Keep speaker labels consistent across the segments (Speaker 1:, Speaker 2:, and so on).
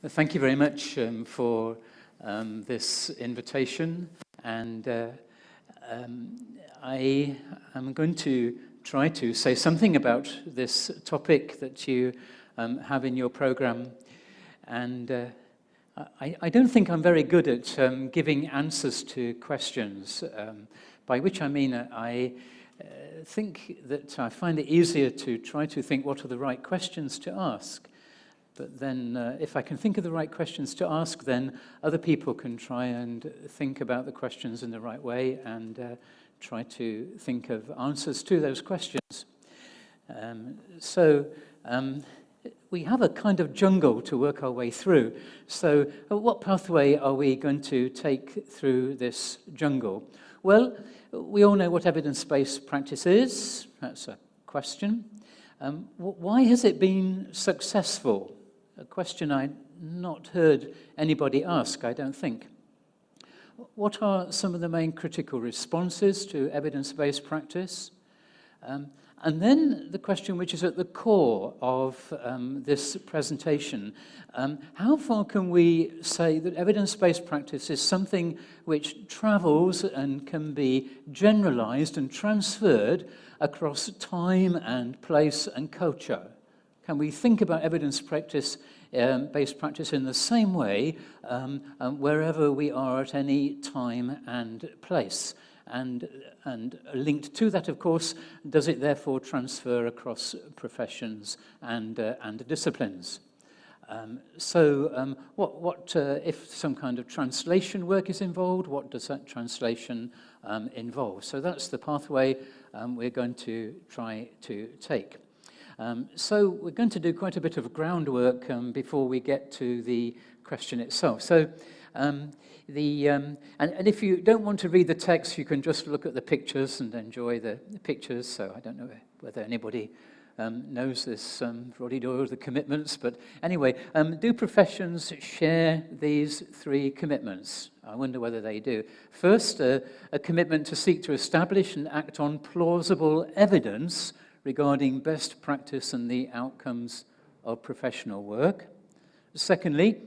Speaker 1: Thank you very much for this invitation, and I am going to try to say something about this topic that you have in your program. And I don't think I'm very good at giving answers to questions, by which I mean I think that I find it easier to try to think what are the right questions to ask. But then if I can think of the right questions to ask, then other people can try and think about the questions in the right way and try to think of answers to those questions. So we have a kind of jungle to work our way through. So what pathway are we going to take through this jungle? Well, we all know what evidence-based practice is. That's a question. Why has it been successful? A question I'd not heard anybody ask, I don't think. What are some of the main critical responses to evidence-based practice? And then the question which is at the core of this presentation, how far can we say that evidence-based practice is something which travels and can be generalized and transferred across time and place and culture? Can we think about evidence-based practice in the same way wherever we are at any time and place? And linked to that, of course, does it therefore transfer across professions and disciplines? What if some kind of translation work is involved? What does that translation involve? So that's the pathway we're going to try to take. So we're going to do quite a bit of groundwork before we get to the question itself. So and if you don't want to read the text, you can just look at the pictures and enjoy the pictures. So I don't know whether anybody knows this Roddy Doyle, the commitments, but anyway, do professions share these three commitments? I wonder whether they do. First, a commitment to seek to establish and act on plausible evidence regarding best practice and the outcomes of professional work. Secondly,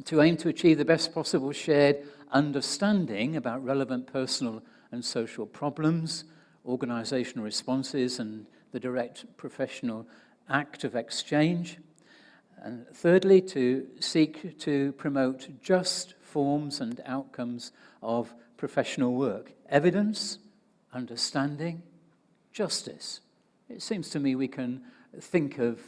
Speaker 1: to aim to achieve the best possible shared understanding about relevant personal and social problems, organizational responses, and the direct professional act of exchange. And thirdly, to seek to promote just forms and outcomes of professional work. Evidence, understanding, justice. It seems to me we can think of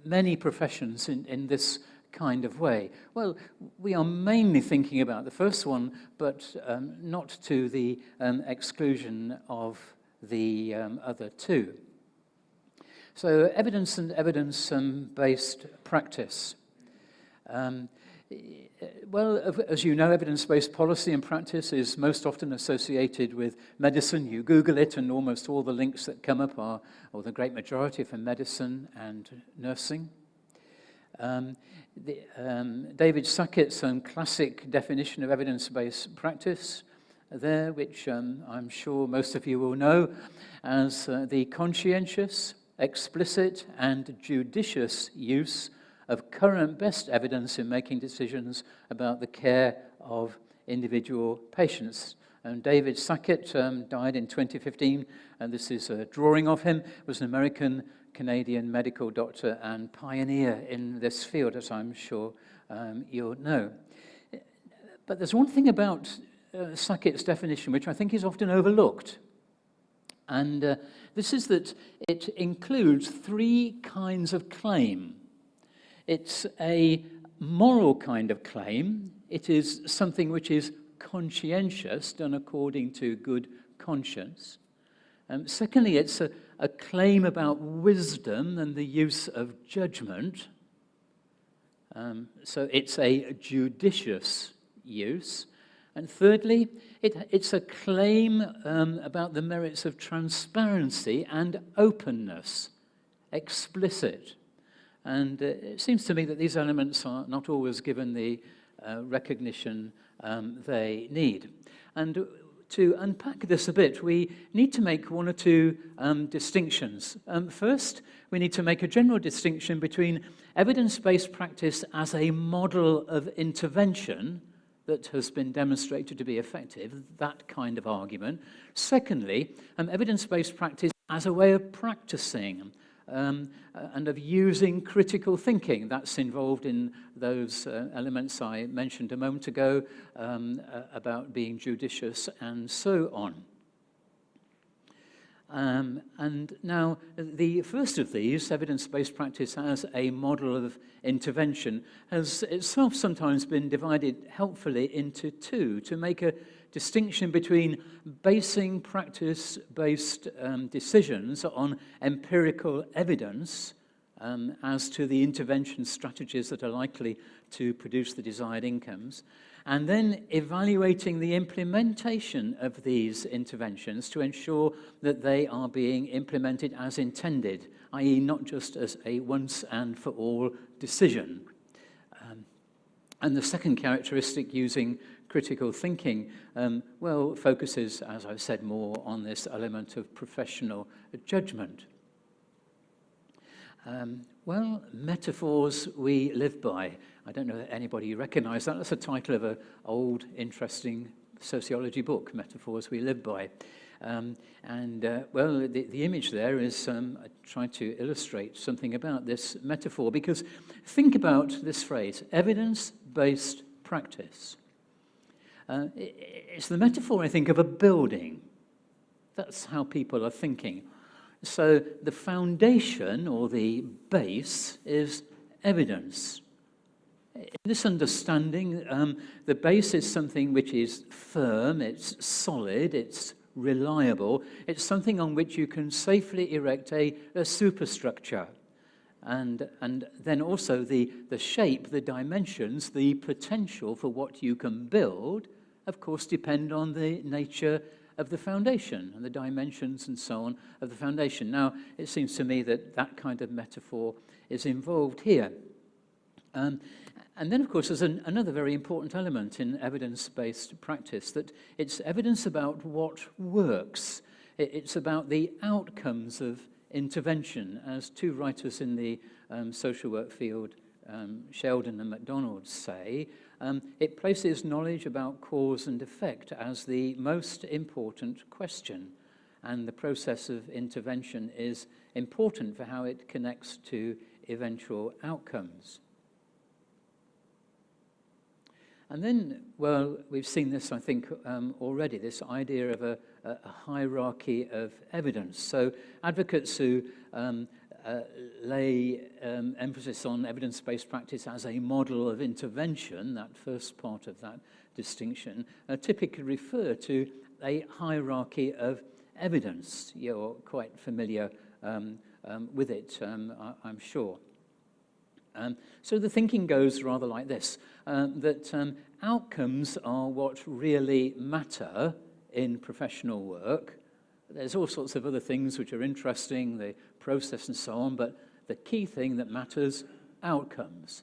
Speaker 1: many professions in this kind of way. Well, we are mainly thinking about the first one, but not to the exclusion of the other two. So evidence and evidence-based practice. Well, as you know, evidence-based policy and practice is most often associated with medicine. You Google it and almost all the links that come up are, or the great majority, for medicine and nursing. David Sackett's classic definition of evidence-based practice there, which I'm sure most of you will know as the conscientious, explicit, and judicious use of current best evidence in making decisions about the care of individual patients. And David Sackett died in 2015, and this is a drawing of him. He was an American-Canadian medical doctor and pioneer in this field, as I'm sure you'll know. But there's one thing about Sackett's definition which I think is often overlooked, and this is that it includes three kinds of claim. It's a moral kind of claim. It is something which is conscientious, done according to good conscience. Secondly, it's a claim about wisdom and the use of judgment. So it's a judicious use. And thirdly, it's a claim about the merits of transparency and openness, explicit. And it seems to me that these elements are not always given the recognition they need. And to unpack this a bit, we need to make one or two distinctions. First, we need to make a general distinction between evidence-based practice as a model of intervention that has been demonstrated to be effective, that kind of argument. Secondly, evidence-based practice as a way of practicing and of using critical thinking. That's involved in those elements I mentioned a moment ago about being judicious and so on. And now, the first of these, evidence-based practice as a model of intervention, has itself sometimes been divided helpfully into two, to make a distinction between basing practice-based decisions on empirical evidence as to the intervention strategies that are likely to produce the desired outcomes, and then evaluating the implementation of these interventions to ensure that they are being implemented as intended, i.e. not just as a once and for all decision. And the second characteristic, using critical thinking, well, focuses, as I've said, more on this element of professional judgment. Well, metaphors we live by. I don't know if anybody recognise that. That's the title of an old, interesting sociology book, Metaphors We Live By. Well, the image there is trying to illustrate something about this metaphor, because think about this phrase, evidence-based practice. It's the metaphor, I think, of a building. That's how people are thinking. So the foundation, or the base, is evidence. In this understanding, the base is something which is firm, it's solid, it's reliable. It's something on which you can safely erect a superstructure. And then also the shape, the dimensions, the potential for what you can build, of course, depend on the nature of the foundation and the dimensions and so on of the foundation. Now, it seems to me that that kind of metaphor is involved here. And then, of course, there's another very important element in evidence-based practice, that it's evidence about what works. It's about the outcomes of intervention, as two writers in the social work field, Sheldon and MacDonald, say. It places knowledge about cause and effect as the most important question, and the process of intervention is important for how it connects to eventual outcomes. And then, well, we've seen this, I think, already, this idea of a hierarchy of evidence. So advocates who lay emphasis on evidence-based practice as a model of intervention, that first part of that distinction, typically refer to a hierarchy of evidence. You're quite familiar with it, I'm sure. So the thinking goes rather like this, that outcomes are what really matter in professional work. There's all sorts of other things which are interesting, the process and so on, but the key thing that matters, outcomes.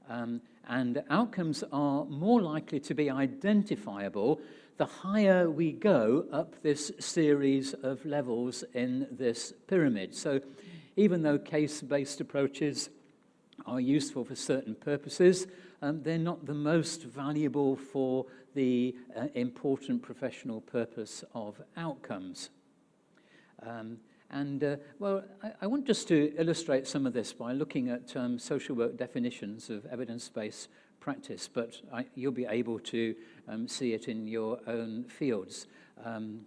Speaker 1: And outcomes are more likely to be identifiable the higher we go up this series of levels in this pyramid. So even though case-based approaches are useful for certain purposes, they're not the most valuable for the important professional purpose of outcomes. Well, I want just to illustrate some of this by looking at social work definitions of evidence-based practice, but you'll be able to see it in your own fields. And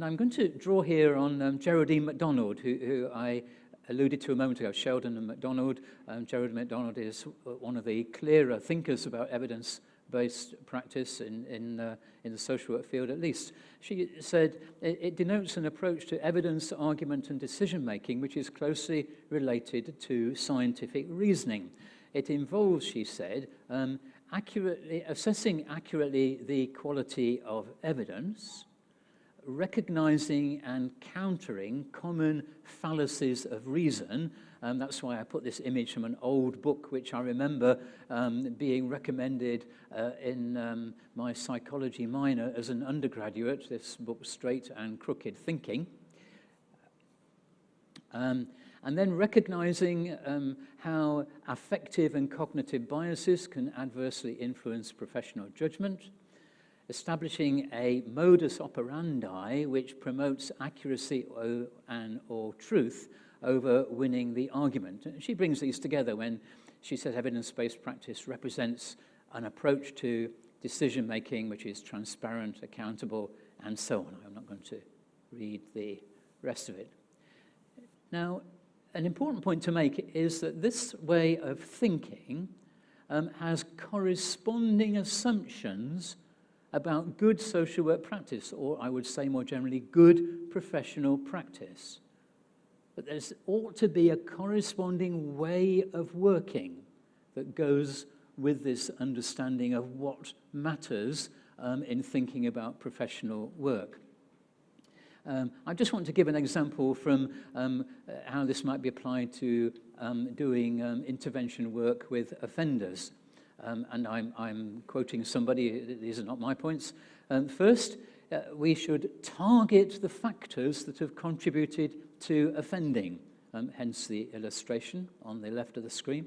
Speaker 1: I'm going to draw here on Geraldine MacDonald, who I alluded to a moment ago, Sheldon and MacDonald. Geraldine MacDonald is one of the clearer thinkers about evidence-based practice in the social work field, at least. She said, it denotes an approach to evidence, argument, and decision-making which is closely related to scientific reasoning. It involves, she said, assessing accurately the quality of evidence, recognizing and countering common fallacies of reason. That's why I put this image from an old book, which I remember being recommended in my psychology minor as an undergraduate, this book, Straight and Crooked Thinking. And then recognizing how affective and cognitive biases can adversely influence professional judgment, establishing a modus operandi which promotes accuracy or truth over winning the argument. And she brings these together when she says evidence-based practice represents an approach to decision-making which is transparent, accountable, and so on. I'm not going to read the rest of it. Now, an important point to make is that this way of thinking has corresponding assumptions about good social work practice, or I would say more generally, good professional practice. But there ought to be a corresponding way of working that goes with this understanding of what matters in thinking about professional work. I just want to give an example from how this might be applied to doing intervention work with offenders. And I'm quoting somebody, these are not my points. First, we should target the factors that have contributed to offending, hence the illustration on the left of the screen.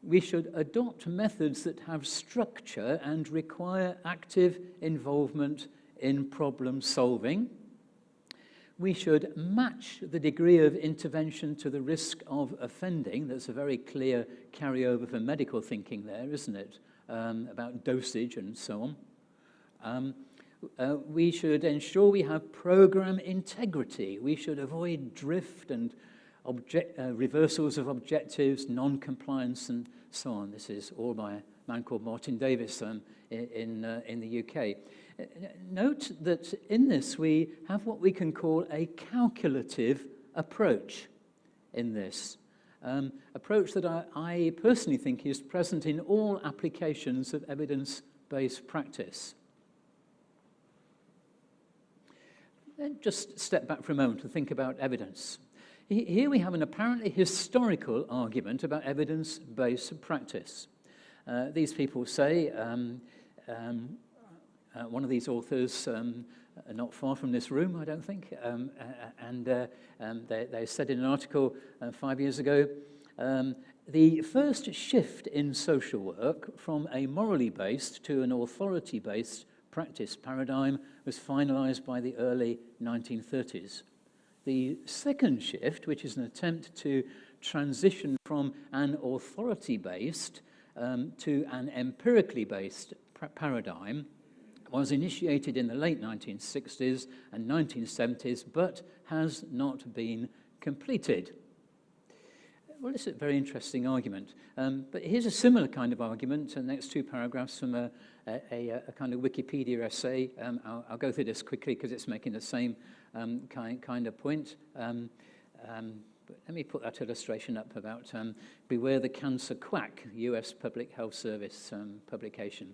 Speaker 1: We should adopt methods that have structure and require active involvement in problem solving. We should match the degree of intervention to the risk of offending. There's a very clear carryover from medical thinking there, isn't it? About dosage and so on. We should ensure we have program integrity. We should avoid drift and reversals of objectives, non-compliance, and so on. This is all by a man called Martin Davis in the UK. Note that in this we have what we can call a calculative approach in this. Approach that I personally think is present in all applications of evidence-based practice. Then just step back for a moment to think about evidence. Here we have an apparently historical argument about evidence-based practice. These people say, one of these authors, not far from this room, I don't think, they said in an article 5 years ago, the first shift in social work from a morally based to an authority based practice paradigm was finalized by the early 1930s. The second shift, which is an attempt to transition from an authority-based to an empirically-based paradigm, was initiated in the late 1960s and 1970s, but has not been completed. Well, it's a very interesting argument. But here's a similar kind of argument, the next two paragraphs from a kind of Wikipedia essay. I'll go through this quickly because it's making the same kind of point. But let me put that illustration up about Beware the Cancer Quack, US Public Health Service publication.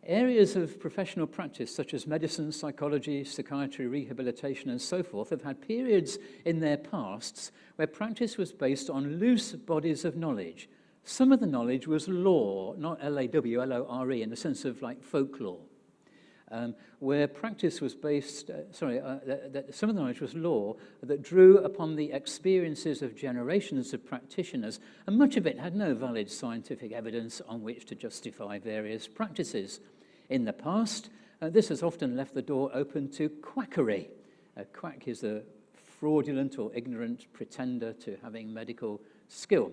Speaker 1: Areas of professional practice such as medicine, psychology, psychiatry, rehabilitation, and so forth have had periods in their pasts where practice was based on loose bodies of knowledge. Some of the knowledge was law, not L-A-W, L-O-R-E, in the sense of like folklore. Where practice was based, some of the knowledge was law that drew upon the experiences of generations of practitioners, and much of it had no valid scientific evidence on which to justify various practices. In the past, this has often left the door open to quackery. A quack is a fraudulent or ignorant pretender to having medical skill.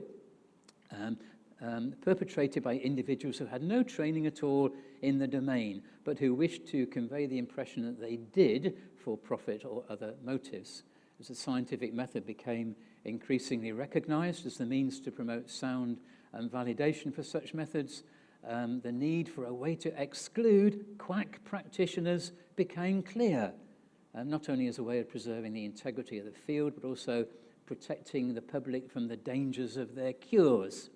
Speaker 1: Perpetrated by individuals who had no training at all in the domain, but who wished to convey the impression that they did for profit or other motives. As the scientific method became increasingly recognized as the means to promote sound and validation for such methods, the need for a way to exclude quack practitioners became clear, not only as a way of preserving the integrity of the field, but also protecting the public from the dangers of their cures.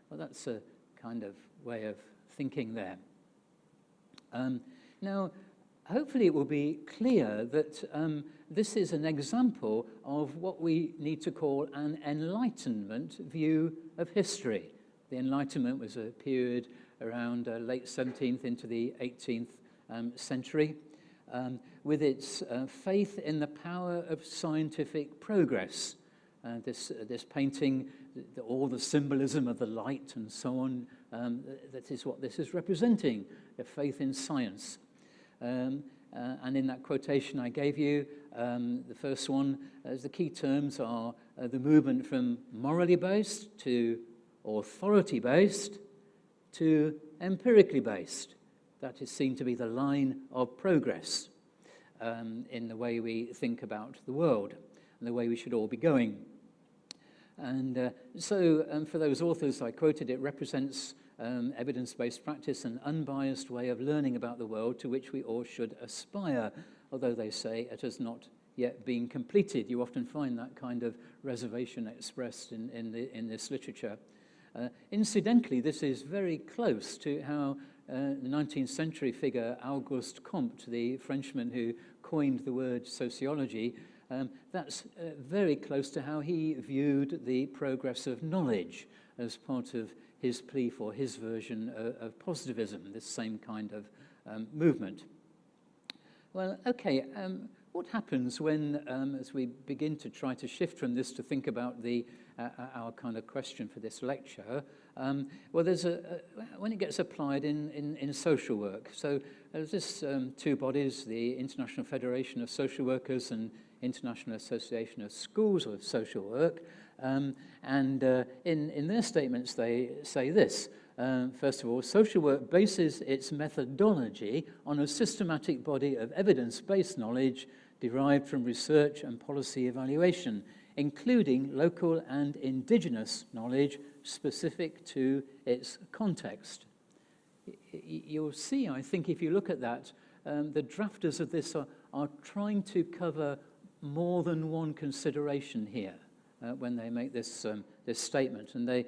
Speaker 1: Well, that's a kind of way of thinking there. Now, hopefully it will be clear that this is an example of what we need to call an Enlightenment view of history. The Enlightenment was a period around late 17th into the 18th century, with its faith in the power of scientific progress. This painting, all the symbolism of the light and so on, that is what this is representing, the faith in science. And in that quotation I gave you, the first one, the key terms are the movement from morally based to authority based to empirically based. That is seen to be the line of progress in the way we think about the world and the way we should all be going. And so for those authors I quoted, it represents evidence-based practice, an unbiased way of learning about the world to which we all should aspire, although they say it has not yet been completed. You often find that kind of reservation expressed in this literature. Incidentally, this is very close to how the 19th century figure Auguste Comte, the Frenchman who coined the word sociology, that's very close to how he viewed the progress of knowledge as part of his plea for his version of positivism, this same kind of movement. Well, okay, what happens when, as we begin to try to shift from this to think about our kind of question for this lecture, well, there's when it gets applied in social work. So there's this two bodies, the International Federation of Social Workers and International Association of Schools of Social Work, and in their statements they say this. First of all, social work bases its methodology on a systematic body of evidence-based knowledge derived from research and policy evaluation, including local and indigenous knowledge specific to its context. You'll see, I think, if you look at that, the drafters of this are trying to cover more than one consideration here when they make this statement. And they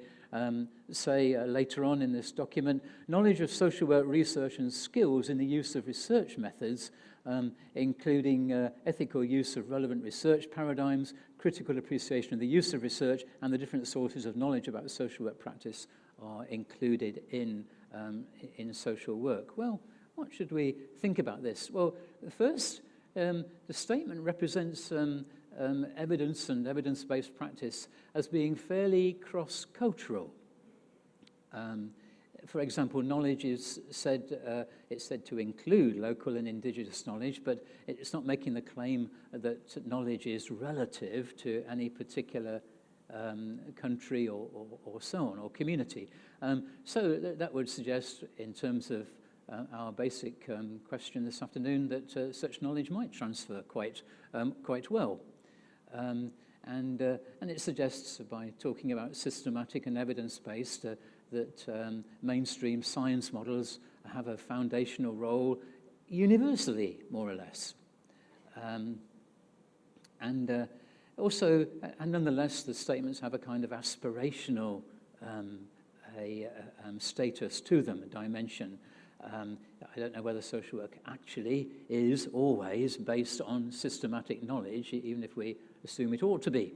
Speaker 1: say later on in this document, knowledge of social work research and skills in the use of research methods, including ethical use of relevant research paradigms, critical appreciation of the use of research, and the different sources of knowledge about social work practice are included in social work. Well, what should we think about this? Well, first, the statement represents evidence and evidence-based practice as being fairly cross-cultural. For example, knowledge is said, it's said to include local and indigenous knowledge, but it's not making the claim that knowledge is relative to any particular country or so on, or community. So that would suggest, in terms of our basic question this afternoon, that such knowledge might transfer quite well. And it suggests, by talking about systematic and evidence-based, that mainstream science models have a foundational role universally, more or less. Also, nonetheless, the statements have a kind of aspirational status to them, a dimension. I don't know whether social work actually is always based on systematic knowledge, even if we assume it ought to be.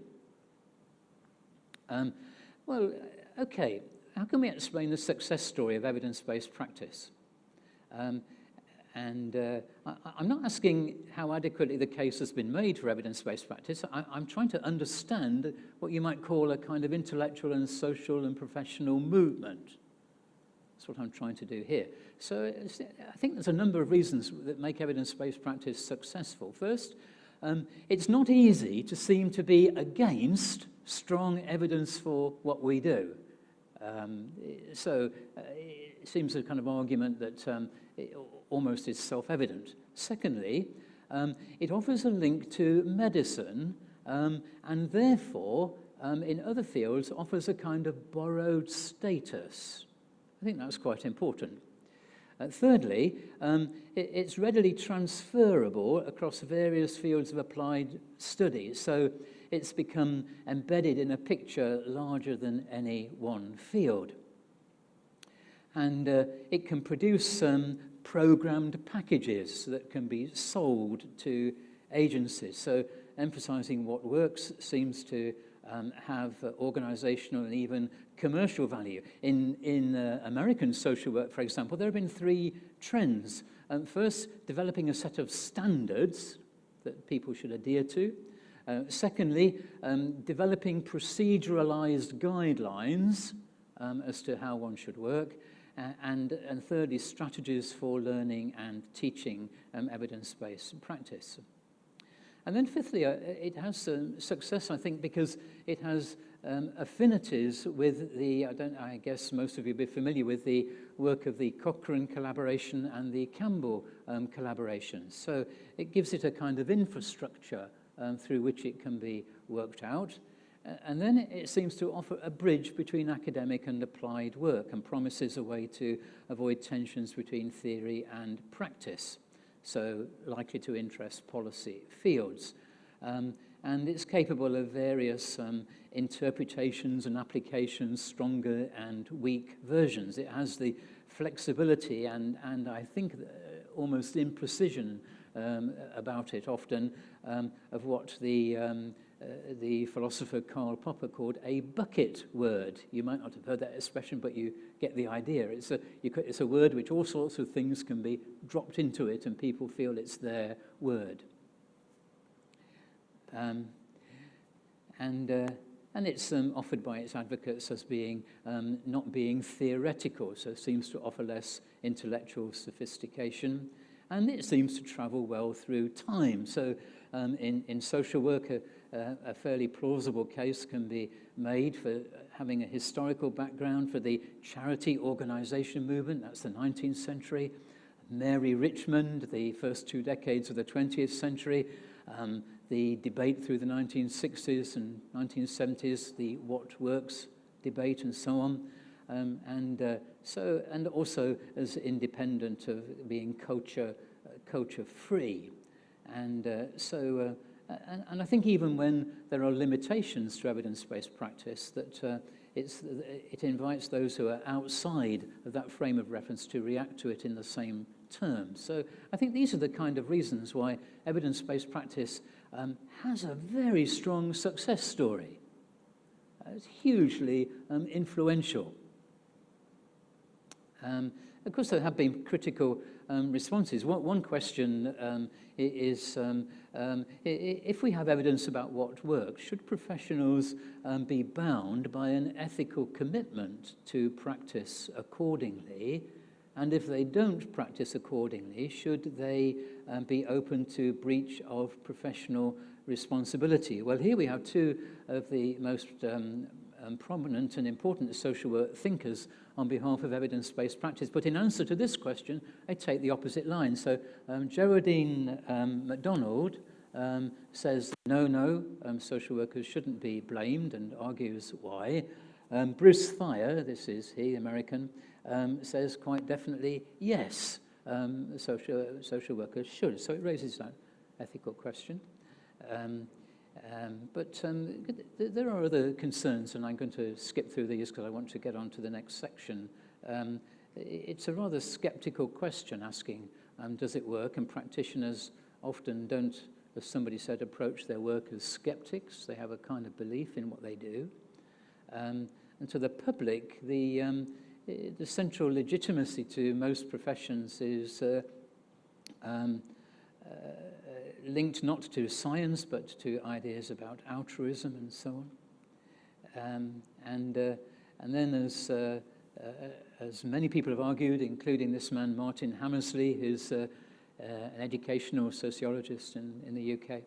Speaker 1: Well, okay, how can we explain the success story of evidence-based practice? I'm not asking how adequately the case has been made for evidence-based practice. I'm trying to understand what you might call a kind of intellectual and social and professional movement. That's what I'm trying to do here. So I think there's a number of reasons that make evidence-based practice successful. First, it's not easy to seem to be against strong evidence for what we do. So it seems a kind of argument that it almost is self-evident. Secondly, it offers a link to medicine and therefore, in other fields, offers a kind of borrowed status. I think that's quite important. Thirdly, it's readily transferable across various fields of applied study, so it's become embedded in a picture larger than any one field. And it can produce programmed packages that can be sold to agencies. So emphasizing what works seems to have organizational and even commercial value. In American social work, for example, there have been three trends. First, developing a set of standards that people should adhere to. Secondly, developing proceduralized guidelines as to how one should work. And thirdly, strategies for learning and teaching evidence-based practice. And then fifthly, it has success, I think, because it has affinities with the, I guess most of you will be familiar with the work of the Cochrane collaboration and the Campbell collaboration. So it gives it a kind of infrastructure through which it can be worked out. And then it seems to offer a bridge between academic and applied work and promises a way to avoid tensions between theory and practice, so likely to interest policy fields. And it's capable of various interpretations and applications, stronger and weak versions. It has the flexibility and I think almost imprecision about it often of what the philosopher Karl Popper called a bucket word. You might not have heard that expression, but you get the idea. It's a word which all sorts of things can be dropped into it, and people feel it's their word. And it's offered by its advocates as being not being theoretical, so it seems to offer less intellectual sophistication. And it seems to travel well through time. So in social work, a fairly plausible case can be made for having a historical background for the charity organization movement. That's the 19th century. Mary Richmond, the first 2 decades of the 20th century. The debate through the 1960s and 1970s, the what works debate and so on. And also as independent of being culture free. And I think even when there are limitations to evidence-based practice, that it invites those who are outside of that frame of reference to react to it in the same terms. So I think these are the kind of reasons why evidence-based practice has a very strong success story. It's hugely influential. Of course, there have been critical responses. One question is, if we have evidence about what works, should professionals be bound by an ethical commitment to practice accordingly? And if they don't practice accordingly, should they be open to breach of professional responsibility? Well, here we have two of the most prominent and important social work thinkers on behalf of evidence-based practice. But in answer to this question, I take the opposite line. So Geraldine MacDonald says, no, social workers shouldn't be blamed, and argues why. Bruce Thayer, this is he, American, says quite definitely, yes, social workers should. So it raises that ethical question. But there are other concerns, and I'm going to skip through these because I want to get on to the next section. It's a rather skeptical question asking, does it work? And practitioners often don't, as somebody said, approach their work as skeptics. They have a kind of belief in what they do. And to the public, the central legitimacy to most professions is linked not to science, but to ideas about altruism and so on. And then as many people have argued, including this man, Martin Hammersley, who's an educational sociologist in the UK,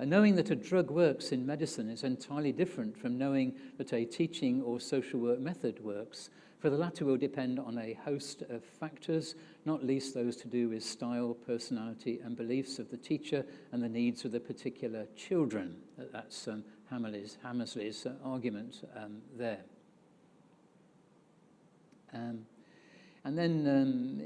Speaker 1: knowing that a drug works in medicine is entirely different from knowing that a teaching or social work method works, for the latter will depend on a host of factors, not least those to do with style, personality, and beliefs of the teacher and the needs of the particular children. That's Hammersley's argument there. And then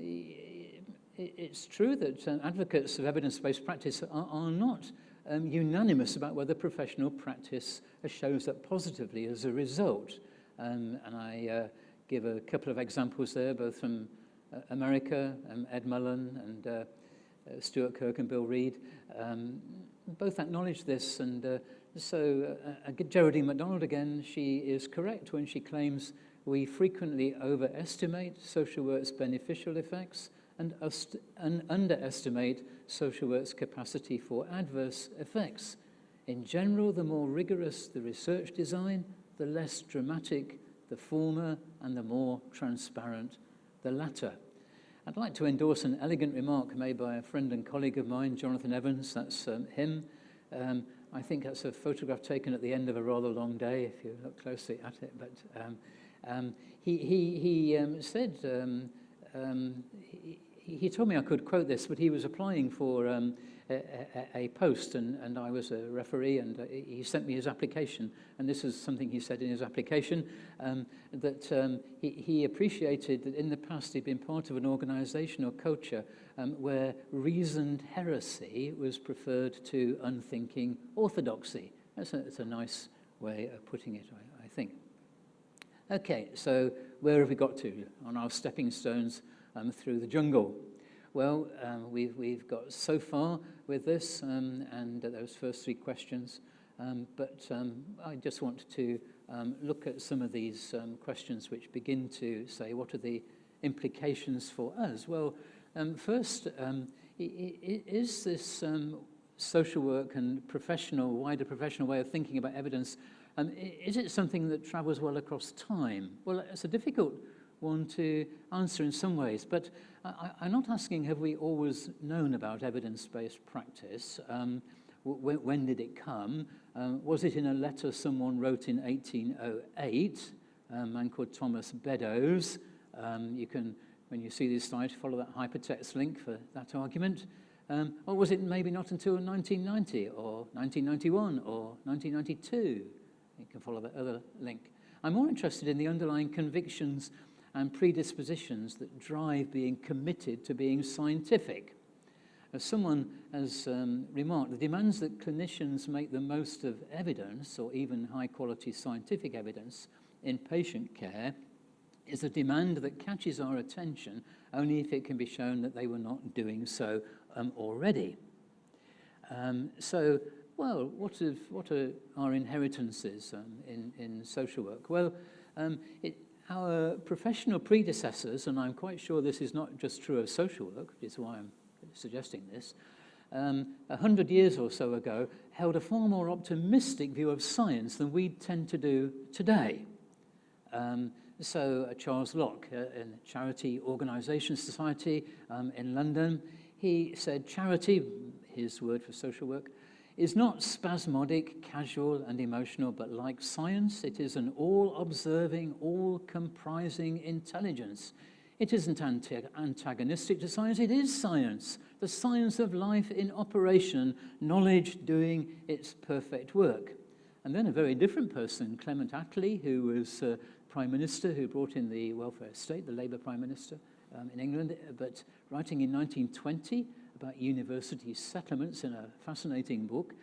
Speaker 1: it's true that advocates of evidence-based practice are not unanimous about whether professional practice shows up positively as a result. And I give a couple of examples there, both from America, Ed Mullen and Stuart Kirk and Bill Reed, both acknowledge this. And so Geraldine MacDonald again, she is correct when she claims we frequently overestimate social work's beneficial effects and underestimate social work's capacity for adverse effects. In general, the more rigorous the research design, the less dramatic the former and the more transparent the latter. I'd like to endorse an elegant remark made by a friend and colleague of mine, Jonathan Evans. That's him. I think that's a photograph taken at the end of a rather long day, if you look closely at it. But he said, he told me I could quote this, but he was applying for a post, and I was a referee, and he sent me his application, and this is something he said in his application, that he appreciated that in the past he'd been part of an organisation or culture where reasoned heresy was preferred to unthinking orthodoxy. That's a nice way of putting it, I think. Okay, so where have we got to on our stepping stones through the jungle? Well, we've got so far with this and those first three questions, but I just want to look at some of these questions which begin to say, what are the implications for us? Well, first, is this social work and wider professional way of thinking about evidence, is it something that travels well across time? Well, it's a difficult one to answer in some ways, but I'm not asking have we always known about evidence-based practice. When did it come? Was it in a letter someone wrote in 1808, a man called Thomas Beddoes? You can, when you see this slide, follow that hypertext link for that argument. Or was it maybe not until 1990 or 1991 or 1992? You can follow that other link. I'm more interested in the underlying convictions and predispositions that drive being committed to being scientific. As someone has remarked, the demands that clinicians make the most of evidence, or even high-quality scientific evidence, in patient care is a demand that catches our attention only if it can be shown that they were not doing so already. So, well, what are our inheritances in social work? Well, our professional predecessors, and I'm quite sure this is not just true of social work, which is why I'm suggesting this, 100 years or so ago, held a far more optimistic view of science than we tend to do today. So Charles Locke, in Charity Organisation Society in London, he said, charity, his word for social work, is not spasmodic, casual, and emotional, but like science, it is an all-observing, all-comprising intelligence. It isn't antagonistic to science, it is science, the science of life in operation, knowledge doing its perfect work. And then a very different person, Clement Attlee, who was Prime Minister, who brought in the welfare state, the Labour Prime Minister in England, but writing in 1920, about university settlements in a fascinating book,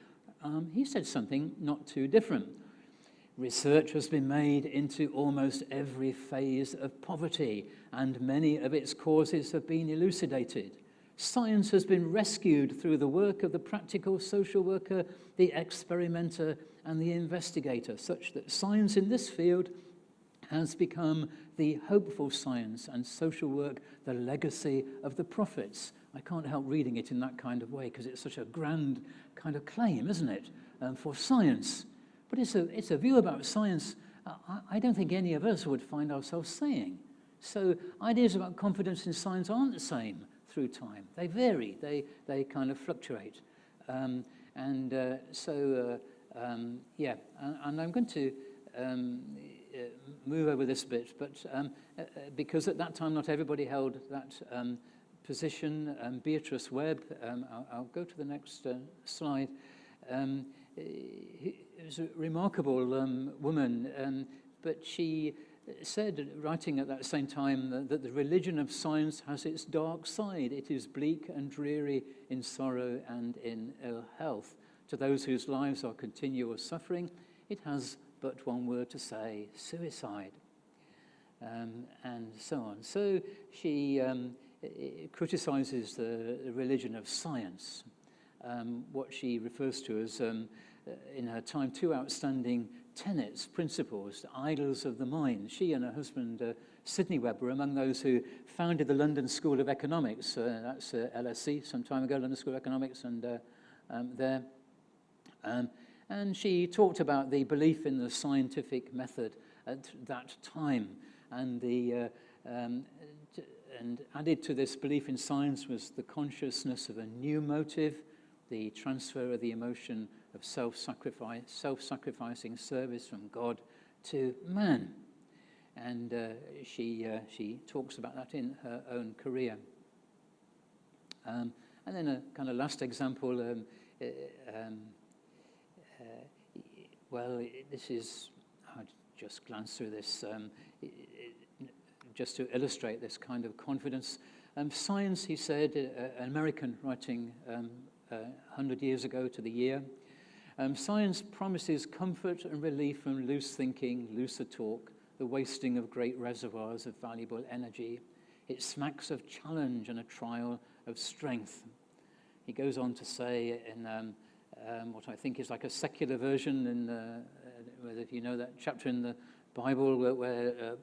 Speaker 1: he said something not too different. Research has been made into almost every phase of poverty, and many of its causes have been elucidated. Science has been rescued through the work of the practical social worker, the experimenter, and the investigator, such that science in this field has become the hopeful science, and social work the legacy of the prophets. I can't help reading it in that kind of way because it's such a grand kind of claim, isn't it, for science? But it's a view about science I don't think any of us would find ourselves saying. So ideas about confidence in science aren't the same through time. They vary, they kind of fluctuate. And I'm going to move over this bit, but because at that time not everybody held that position. Beatrice Webb, I'll go to the next slide. It was a remarkable woman, but she said, writing at that same time, that the religion of science has its dark side. It is bleak and dreary in sorrow and in ill health. To those whose lives are continual suffering, it has but one word to say: suicide. and so on. So she criticizes the religion of science, what she refers to as, in her time, two outstanding tenets, principles, idols of the mind. She and her husband, Sidney Webb, were among those who founded the London School of Economics. That's LSE, some time ago, London School of Economics, and there. And she talked about the belief in the scientific method at that time, and and added to this belief in science was the consciousness of a new motive, the transfer of the emotion of self-sacrifice, self-sacrificing service from God to man. And she talks about that in her own career. And then a kind of last example, well, this is, I'll just glance through this, just to illustrate this kind of confidence. Science, he said, an American writing 100 years ago to the year, science promises comfort and relief from loose thinking, looser talk, the wasting of great reservoirs of valuable energy. It smacks of challenge and a trial of strength. He goes on to say in what I think is like a secular version, in whether you know that chapter in the Bible where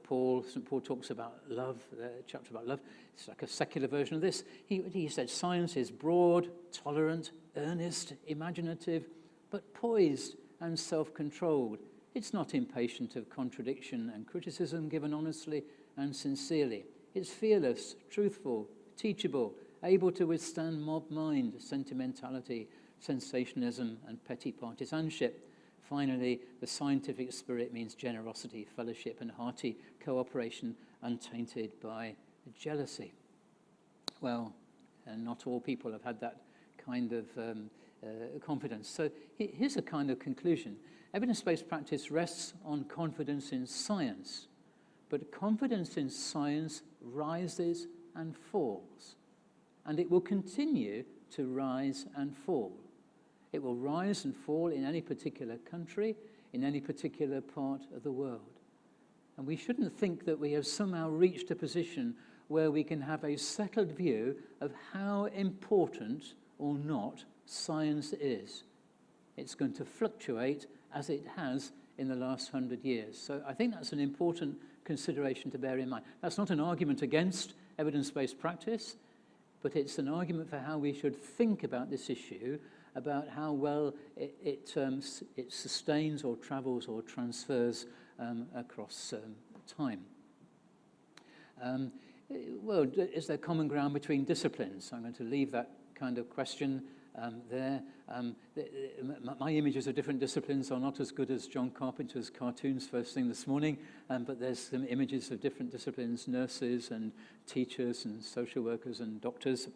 Speaker 1: St. Paul talks about love, the chapter about love. It's like a secular version of this. He said science is broad, tolerant, earnest, imaginative, but poised and self-controlled. It's not impatient of contradiction and criticism given honestly and sincerely. It's fearless, truthful, teachable, able to withstand mob mind, sentimentality, sensationalism, and petty partisanship. Finally, the scientific spirit means generosity, fellowship, and hearty cooperation, untainted by jealousy. Well, not all people have had that kind of confidence. So here's a kind of conclusion. Evidence-based practice rests on confidence in science, but confidence in science rises and falls, and it will continue to rise and fall. It will rise and fall in any particular country, in any particular part of the world. And we shouldn't think that we have somehow reached a position where we can have a settled view of how important or not science is. It's going to fluctuate as it has in the last 100 years. So I think that's an important consideration to bear in mind. That's not an argument against evidence-based practice, but it's an argument for how we should think about this issue, about how well it sustains or travels or transfers across time. Well, is there common ground between disciplines? I'm going to leave that kind of question there. My images of different disciplines are not as good as John Carpenter's cartoons first thing this morning, but there's some images of different disciplines, nurses and teachers and social workers and doctors.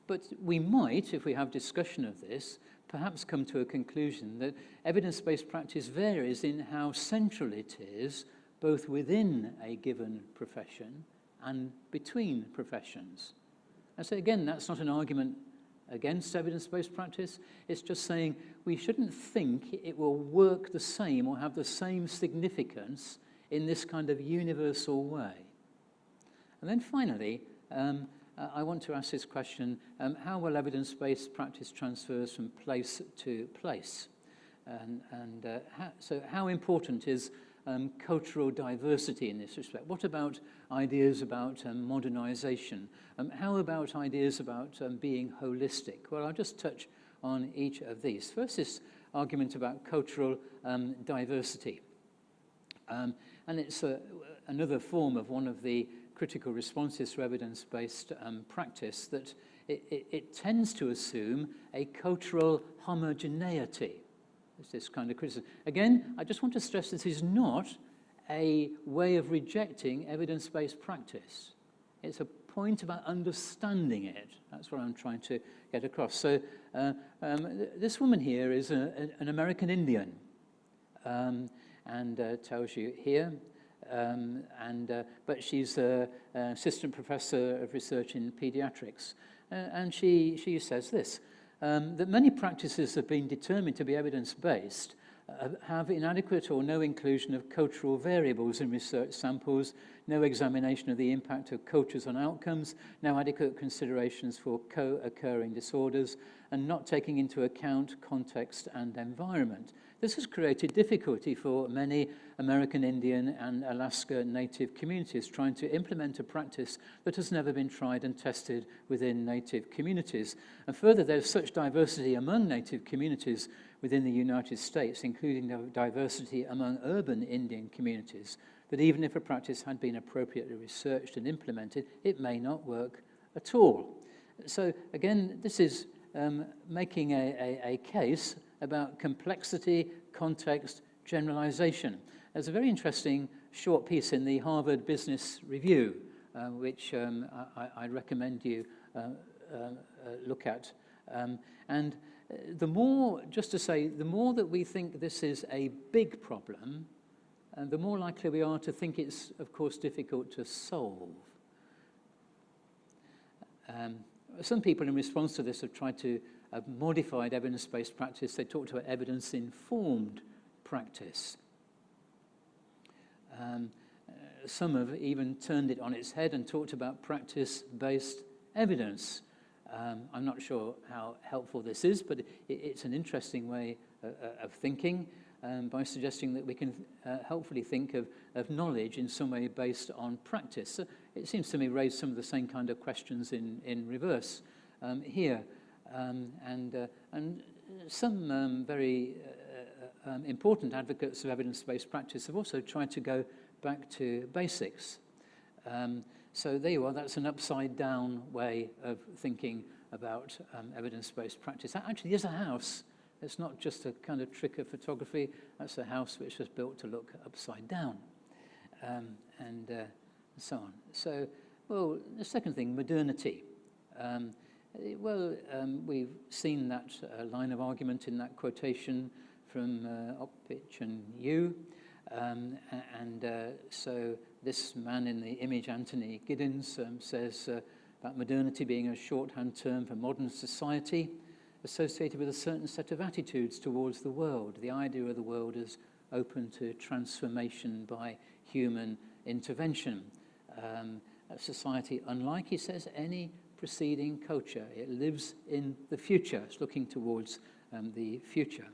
Speaker 1: But we might, if we have discussion of this, perhaps come to a conclusion that evidence-based practice varies in how central it is, both within a given profession and between professions. And so again, that's not an argument against evidence-based practice. It's just saying we shouldn't think it will work the same or have the same significance in this kind of universal way. And then finally, I want to ask this question, how will evidence-based practice transfers from place to place? So how important is cultural diversity in this respect? What about ideas about modernization? How about ideas about being holistic? Well, I'll just touch on each of these. First, this argument about cultural diversity. And it's another form of one of the critical responses to evidence-based practice, that it tends to assume a cultural homogeneity. It's this kind of criticism. Again, I just want to stress this is not a way of rejecting evidence-based practice. It's a point about understanding it. That's what I'm trying to get across. So this woman here is an American Indian, and tells you here. But she's an assistant professor of research in pediatrics. And she says this, that many practices have been determined to be evidence-based have inadequate or no inclusion of cultural variables in research samples, no examination of the impact of cultures on outcomes, no adequate considerations for co-occurring disorders, and not taking into account context and environment. This has created difficulty for many American Indian and Alaska Native communities trying to implement a practice that has never been tried and tested within Native communities. And further, there's such diversity among Native communities within the United States, including diversity among urban Indian communities, that even if a practice had been appropriately researched and implemented, it may not work at all. So again, this is making a case about complexity, context, generalization. There's a very interesting short piece in the Harvard Business Review, which I recommend you look at. And the more, just to say, the more that we think this is a big problem, the more likely we are to think it's, of course, difficult to solve. Some people in response to this have tried to have modified evidence-based practice. They talked about evidence-informed practice. Some have even turned it on its head and talked about practice-based evidence. I'm not sure how helpful this is, but it's an interesting way of thinking by suggesting that we can helpfully think of knowledge in some way based on practice. So it seems to me raise some of the same kind of questions in reverse here. And some very important advocates of evidence-based practice have also tried to go back to basics. So there you are, that's an upside-down way of thinking about evidence-based practice. That actually is a house. It's not just a kind of trick of photography. That's a house which was built to look upside down, and so on. So, well, the second thing, modernity. We've seen that line of argument in that quotation from HKSYU, so this man in the image, Anthony Giddens, says about modernity being a shorthand term for modern society, associated with a certain set of attitudes towards the world. The idea of the world is open to transformation by human intervention. A society unlike, he says, any preceding culture. It lives in the future. It's looking towards the future.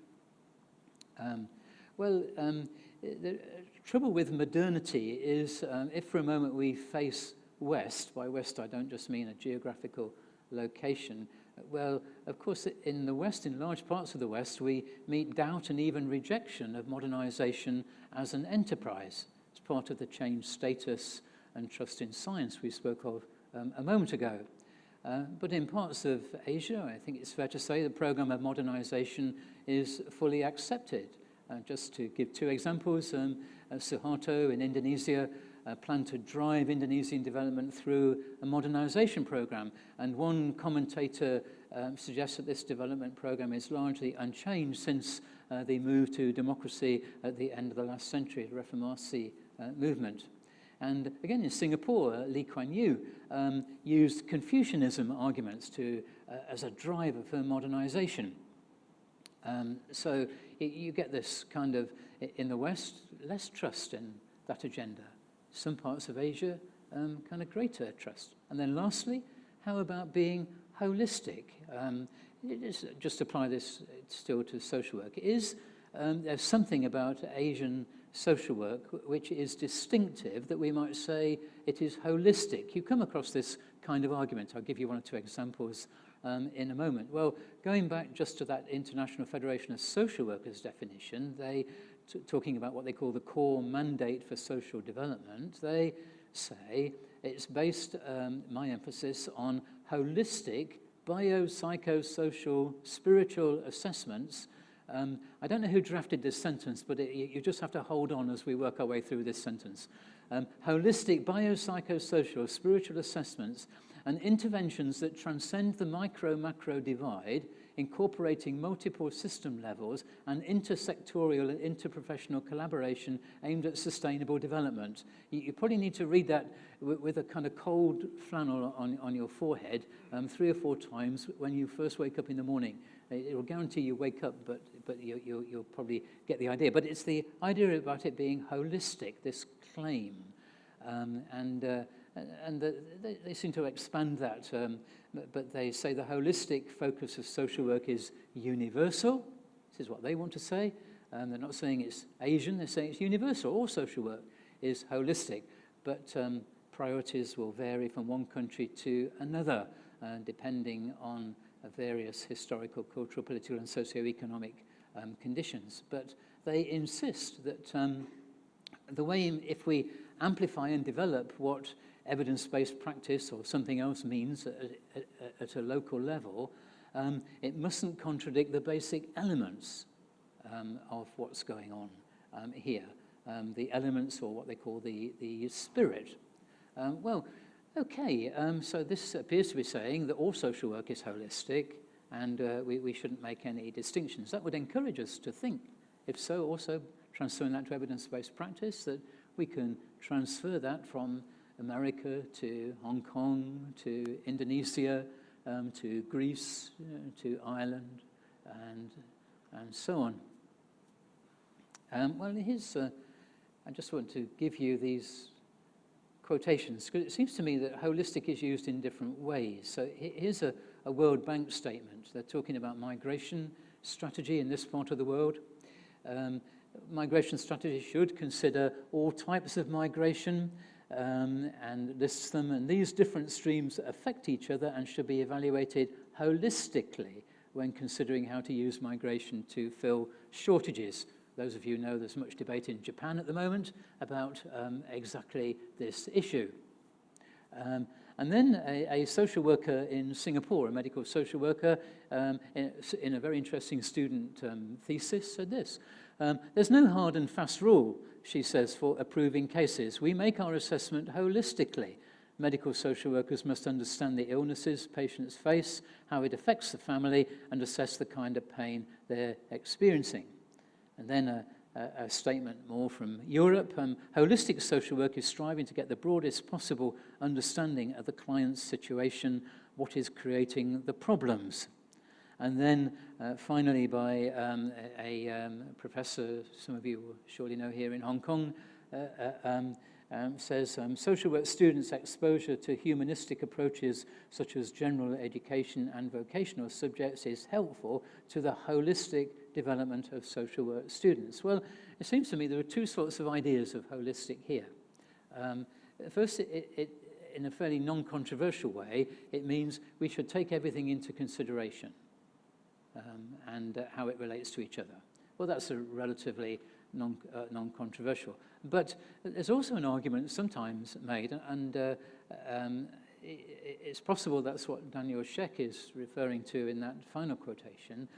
Speaker 1: The trouble with modernity is if for a moment we face West, by West I don't just mean a geographical location, well, of course, in the West, in large parts of the West, we meet doubt and even rejection of modernization as an enterprise. It's part of the changed status and trust in science we spoke of a moment ago. But in parts of Asia, I think it's fair to say the program of modernization is fully accepted. Just to give two examples, Suharto in Indonesia plan to drive Indonesian development through a modernization program. And one commentator suggests that this development program is largely unchanged since the move to democracy at the end of the last century, the Reformasi movement. And again, in Singapore, Lee Kuan Yew used Confucianism arguments as a driver for modernization. So you get this kind of, in the West, less trust in that agenda. Some parts of Asia, kind of greater trust. And then lastly, how about being holistic? Just apply this still to social work. There's something about Asian social work which is distinctive that we might say it is holistic. You come across this kind of argument. I'll give you one or two examples in a moment. Well, going back just to that International Federation of Social Workers definition, talking about what they call the core mandate for social development, they say it's based, my emphasis, on holistic biopsychosocial spiritual assessments. I don't know who drafted this sentence, but you just have to hold on as we work our way through this sentence. Holistic biopsychosocial spiritual assessments and interventions that transcend the micro-macro divide, incorporating multiple system levels and intersectorial and interprofessional collaboration aimed at sustainable development. You probably need to read that with a kind of cold flannel on your forehead 3 or 4 times when you first wake up in the morning. It will guarantee you wake up, but but you'll probably get the idea. But it's the idea about it being holistic, this claim. They seem to expand that, but they say the holistic focus of social work is universal. This is what they want to say. They're not saying it's Asian, they're saying it's universal. All social work is holistic, but priorities will vary from one country to another, depending on various historical, cultural, political, and socio-economic conditions. But they insist that the way, if we amplify and develop what evidence-based practice or something else means at a local level, it mustn't contradict the basic elements of what's going on here, the elements, or what they call the spirit. Well, okay, so this appears to be saying that all social work is holistic, and we shouldn't make any distinctions. That would encourage us to think, if so, also transferring that to evidence-based practice, that we can transfer that from America to Hong Kong to Indonesia to Greece to Ireland and so on. Well, here's, I just want to give you these quotations, because it seems to me that holistic is used in different ways. So here's a World Bank statement. They're talking about migration strategy in this part of the world. Migration strategy should consider all types of migration and lists them, and these different streams affect each other and should be evaluated holistically when considering how to use migration to fill shortages. Those of you know there's much debate in Japan at the moment about exactly this issue. And then a social worker in Singapore, a medical social worker, in a very interesting student thesis, said this. There's no hard and fast rule, she says, for approving cases. We make our assessment holistically. Medical social workers must understand the illnesses patients face, how it affects the family, and assess the kind of pain they're experiencing. And then a statement more from Europe. Holistic social work is striving to get the broadest possible understanding of the client's situation, what is creating the problems. And then finally by a professor, some of you will surely know here in Hong Kong, says social work students' exposure to humanistic approaches such as general education and vocational subjects is helpful to the holistic development of social work students. Well, it seems to me there are two sorts of ideas of holistic here. First, in a fairly non-controversial way, it means we should take everything into consideration and how it relates to each other. Well, that's a relatively non-controversial. But there's also an argument sometimes made, and it's possible that's what Daniel Sheck is referring to in that final quotation,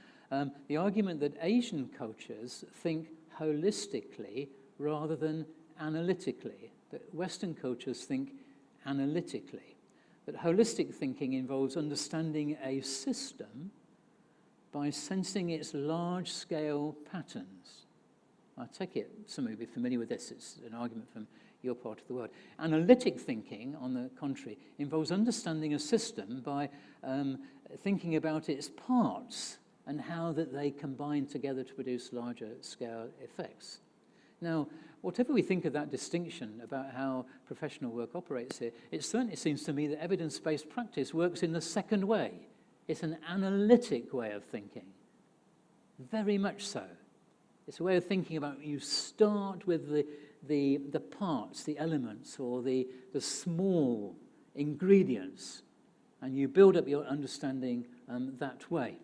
Speaker 1: the argument that Asian cultures think holistically rather than analytically, that Western cultures think analytically, that holistic thinking involves understanding a system by sensing its large-scale patterns. I take it some of you will be familiar with this. It's an argument from your part of the world. Analytic thinking, on the contrary, involves understanding a system by thinking about its parts and how that they combine together to produce larger-scale effects. Now, whatever we think of that distinction about how professional work operates here, it certainly seems to me that evidence-based practice works in the second way. It's an analytic way of thinking, very much so. It's a way of thinking about, you start with the parts, the elements, or the small ingredients, and you build up your understanding that way.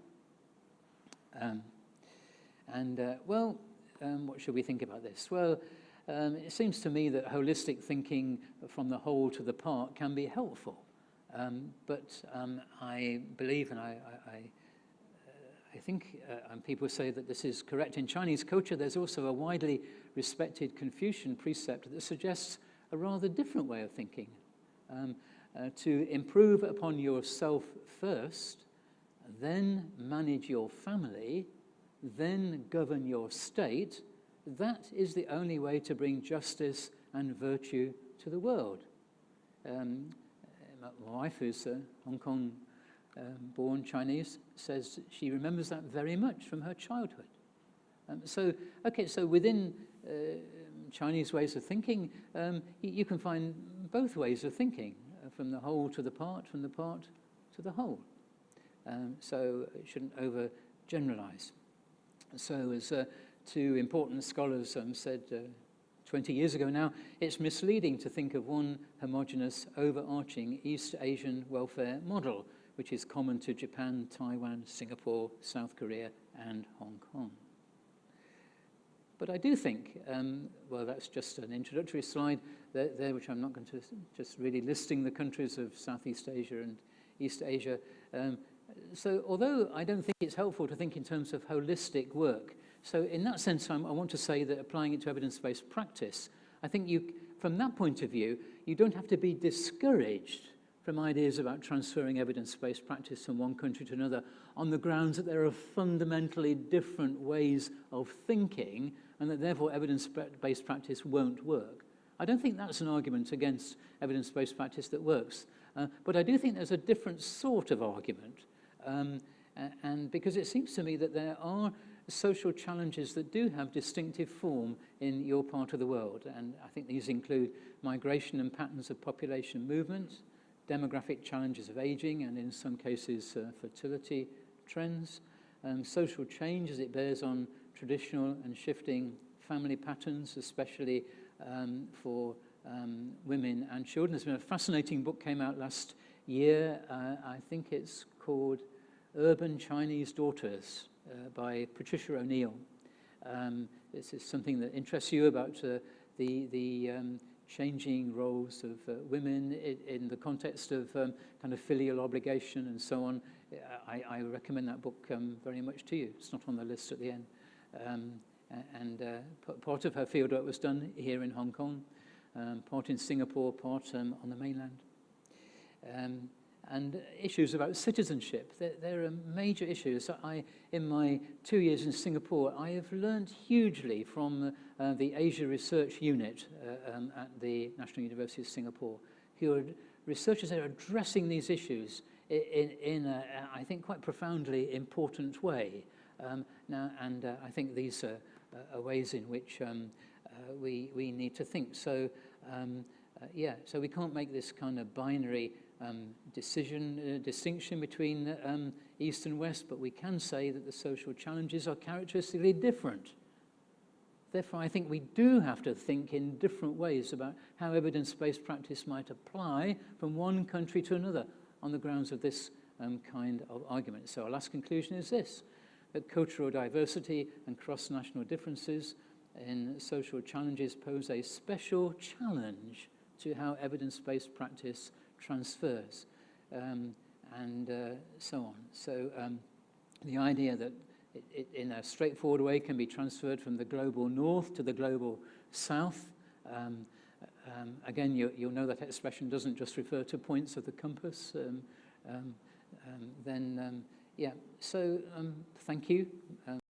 Speaker 1: What should we think about this? Well, it seems to me that holistic thinking from the whole to the part can be helpful. But I believe, and I think, and people say that this is correct, in Chinese culture there's also a widely respected Confucian precept that suggests a rather different way of thinking. To improve upon yourself first, then manage your family, then govern your state, that is the only way to bring justice and virtue to the world. My wife, who's Hong Kong born Chinese, says she remembers that very much from her childhood. So within Chinese ways of thinking, you can find both ways of thinking, from the whole to the part, from the part to the whole. So it shouldn't overgeneralize. So as two important scholars said 20 years ago now, it's misleading to think of one homogeneous, overarching East Asian welfare model, which is common to Japan, Taiwan, Singapore, South Korea, and Hong Kong. But I do think, well, that's just an introductory slide there, which I'm not going to just really listing the countries of Southeast Asia and East Asia. So although I don't think it's helpful to think in terms of holistic work, so in that sense, I want to say that applying it to evidence-based practice, I think from that point of view, you don't have to be discouraged from ideas about transferring evidence-based practice from one country to another on the grounds that there are fundamentally different ways of thinking and that therefore evidence-based practice won't work. I don't think that's an argument against evidence-based practice that works, but I do think there's a different sort of argument, and because it seems to me that there are social challenges that do have distinctive form in your part of the world, and I think these include migration and patterns of population movement, demographic challenges of aging, and in some cases fertility trends, social change as it bears on traditional and shifting family patterns, especially for women and children. There's been a fascinating book came out last year. I think it's called Urban Chinese Daughters by Patricia O'Neill. This is something that interests you about the changing roles of women in the context of kind of filial obligation and so on. I recommend that book very much to you. It's not on the list at the end. Part of her fieldwork was done here in Hong Kong, part in Singapore, part on the mainland. And issues about citizenship, there are major issues. In my 2 years in Singapore, I have learned hugely from the Asia Research Unit at the National University of Singapore, who are researchers that are addressing these issues in a, I think, quite profoundly important way. I think these are ways in which we need to think. So, so we can't make this kind of binary distinction between East and West, but we can say that the social challenges are characteristically different. Therefore, I think we do have to think in different ways about how evidence-based practice might apply from one country to another on the grounds of this kind of argument. So our last conclusion is this, that cultural diversity and cross-national differences in social challenges pose a special challenge to how evidence-based practice transfers, and so on. So the idea that it in a straightforward way can be transferred from the global north to the global south. Again, you'll know that expression doesn't just refer to points of the compass. So thank you.